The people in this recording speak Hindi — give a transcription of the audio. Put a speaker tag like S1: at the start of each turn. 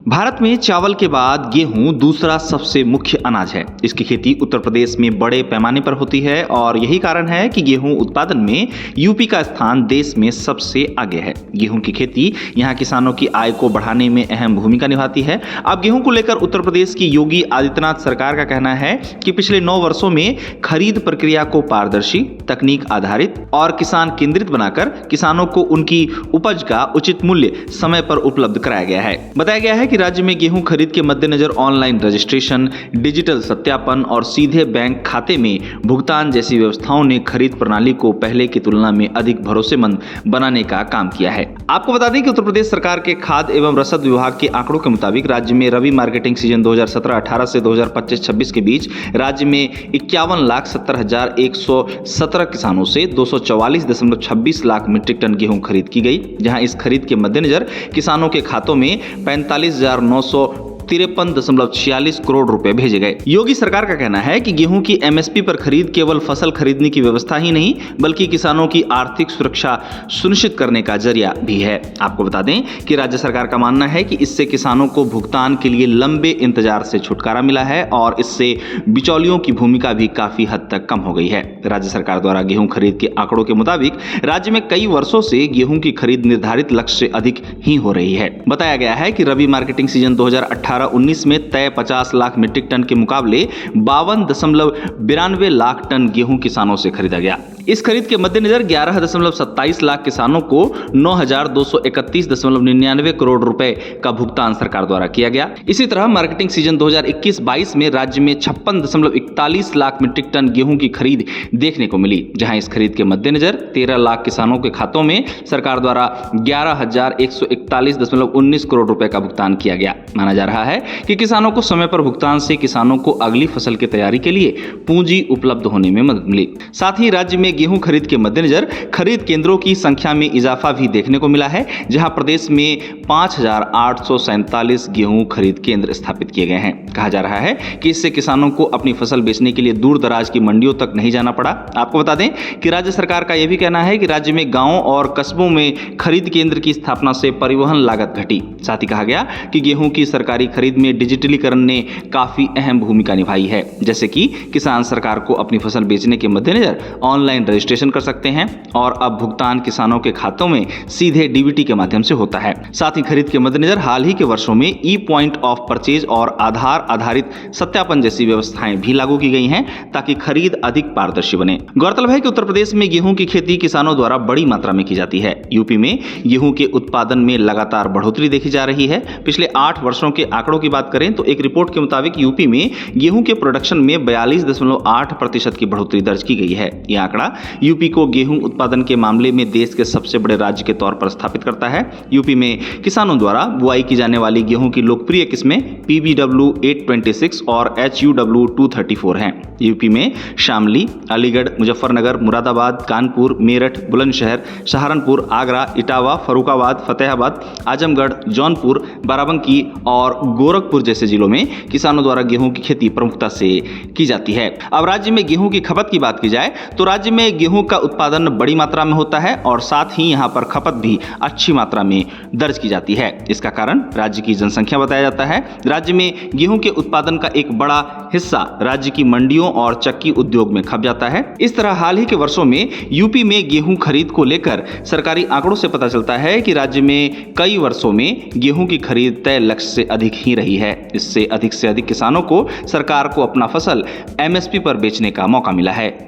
S1: भारत में चावल के बाद गेहूं दूसरा सबसे मुख्य अनाज है। इसकी खेती उत्तर प्रदेश में बड़े पैमाने पर होती है और यही कारण है कि गेहूं उत्पादन में यूपी का स्थान देश में सबसे आगे है। गेहूं की खेती यहां किसानों की आय को बढ़ाने में अहम भूमिका निभाती है। अब गेहूं को लेकर उत्तर प्रदेश की योगी आदित्यनाथ सरकार का कहना है कि पिछले 9 वर्षों में खरीद प्रक्रिया को पारदर्शी, तकनीक आधारित और किसान केंद्रित बनाकर किसानों को उनकी उपज का उचित मूल्य समय पर उपलब्ध कराया गया है। बताया गया है कि राज्य में गेहूं खरीद के मद्देनजर ऑनलाइन रजिस्ट्रेशन, डिजिटल सत्यापन और सीधे बैंक खाते में भुगतान जैसी व्यवस्थाओं ने खरीद प्रणाली को पहले की तुलना में अधिक भरोसेमंद बनाने का काम किया है। आपको बता दें कि उत्तर प्रदेश सरकार के खाद्य एवं रसद विभाग के आंकड़ों के मुताबिक राज्य में रबी मार्केटिंग सीजन 2017-18 से 2025-26 के बीच राज्य में 51,70,117 किसानों से 244.26 लाख मीट्रिक टन गेहूं खरीद की गई, जहां इस खरीद के मद्देनजर किसानों के खातों में 45,953.46 करोड़ रुपए भेजे गए। योगी सरकार का कहना है कि गेहूं की एमएसपी पर खरीद केवल फसल खरीदने की व्यवस्था ही नहीं बल्कि किसानों की आर्थिक सुरक्षा सुनिश्चित करने का जरिया भी है। आपको बता दें कि राज्य सरकार का मानना है कि इससे किसानों को भुगतान के लिए लंबे इंतजार से छुटकारा मिला है और इससे बिचौलियों की भूमिका भी काफी हद तक कम हो गई है। राज्य सरकार द्वारा गेहूं खरीद के आंकड़ों के मुताबिक राज्य में कई वर्षों से गेहूं की खरीद निर्धारित लक्ष्य से अधिक ही हो रही है। बताया गया है कि रबी मार्केटिंग सीजन 2018-19 में तय 50 लाख मीट्रिक टन के मुकाबले 52.92 लाख टन गेहूं किसानों से खरीदा गया। इस खरीद के मद्देनजर 11.27 लाख किसानों को 9,231.99 करोड़ रुपए का भुगतान सरकार द्वारा किया गया। इसी तरह मार्केटिंग सीजन 2021-22 में राज्य में 56.41 लाख मीट्रिक टन गेहूं की खरीद देखने को मिली, जहां इस खरीद के मद्देनजर 13 लाख किसानों के खातों में सरकार द्वारा 11,141.19 करोड़ रुपए का भुगतान किया गया। माना जा रहा है कि किसानों को समय पर भुगतान से किसानों को अगली फसल की तैयारी के लिए पूंजी उपलब्ध होने में मदद मिली। साथ ही राज्य में गेहूं खरीद के मद्देनजर खरीद केंद्रों की संख्या में इजाफा भी देखने को मिला है, जहां प्रदेश में 5,847 गेहूं खरीद केंद्र स्थापित किए गए हैं। कहा जा रहा है कि इससे किसानों को अपनी फसल बेचने के लिए दूर दराज की मंडियों तक नहीं जाना पड़ा। आपको बता दें कि राज्य सरकार का यह भी कहना है कि राज्य में गांवों और कस्बों में खरीद केंद्र की स्थापना से परिवहन लागत घटी। साथ ही कहा गया कि गेहूं की सरकारी खरीद में डिजिटलीकरण ने काफी अहम भूमिका निभाई है, जैसे कि किसान सरकार को अपनी फसल बेचने के मद्देनजर ऑनलाइन रजिस्ट्रेशन कर सकते हैं और अब भुगतान किसानों के खातों में सीधे डीबीटी के माध्यम से होता है। साथ ही खरीद के मद्देनजर हाल ही के वर्षों में ई पॉइंट ऑफ परचेज और आधार आधारित सत्यापन जैसी व्यवस्थाएं भी लागू की गई हैं ताकि खरीद अधिक पारदर्शी बने। गौरतलब है कि उत्तर प्रदेश में गेहूं की खेती किसानों द्वारा बड़ी मात्रा में की जाती है। यूपी में गेहूं के उत्पादन में लगातार बढ़ोतरी देखी जा रही है। पिछले 8 वर्षों के आंकड़ों की बात करें तो एक रिपोर्ट के मुताबिक यूपी में गेहूं के प्रोडक्शन में 42.8% की बढ़ोतरी दर्ज की गई है। यह आंकड़ा यूपी को गेहूं उत्पादन के मामले में देश के सबसे बड़े राज्य के तौर पर स्थापित करता है। यूपी में किसानों द्वारा बुआई की जाने वाली गेहूं की लोकप्रिय किस्में PBW 826 और HUW 234 हैं। यूपी में शामली, अलीगढ़, मुजफ्फरनगर, मुरादाबाद, कानपुर, मेरठ, बुलंदशहर, सहारनपुर, आगरा, इटावा, फर्रुखाबाद, फतेहाबाद, आजमगढ़, जौनपुर, बाराबंकी और गोरखपुर जैसे जिलों में किसानों द्वारा गेहूं की खेती प्रमुखता से की जाती है। अब राज्य में गेहूं की खपत की बात की जाए तो राज्य में गेहूं का उत्पादन बड़ी मात्रा में होता है और साथ ही यहां पर खपत भी अच्छी मात्रा में दर्ज की जाती है। इसका कारण राज्य की जनसंख्या बताया जाता है। राज्य में गेहूं के उत्पादन का एक बड़ा हिस्सा राज्य की मंडियों और चक्की उद्योग में खप जाता है। इस तरह हाल ही के वर्षों में यूपी में गेहूं खरीद को लेकर सरकारी आंकड़ों से पता चलता है कि राज्य में कई वर्षों में गेहूं की खरीद तय लक्ष्य से अधिक ही रही है। इससे अधिक किसानों को सरकार को अपना फसल एमएसपी पर बेचने का मौका मिला है।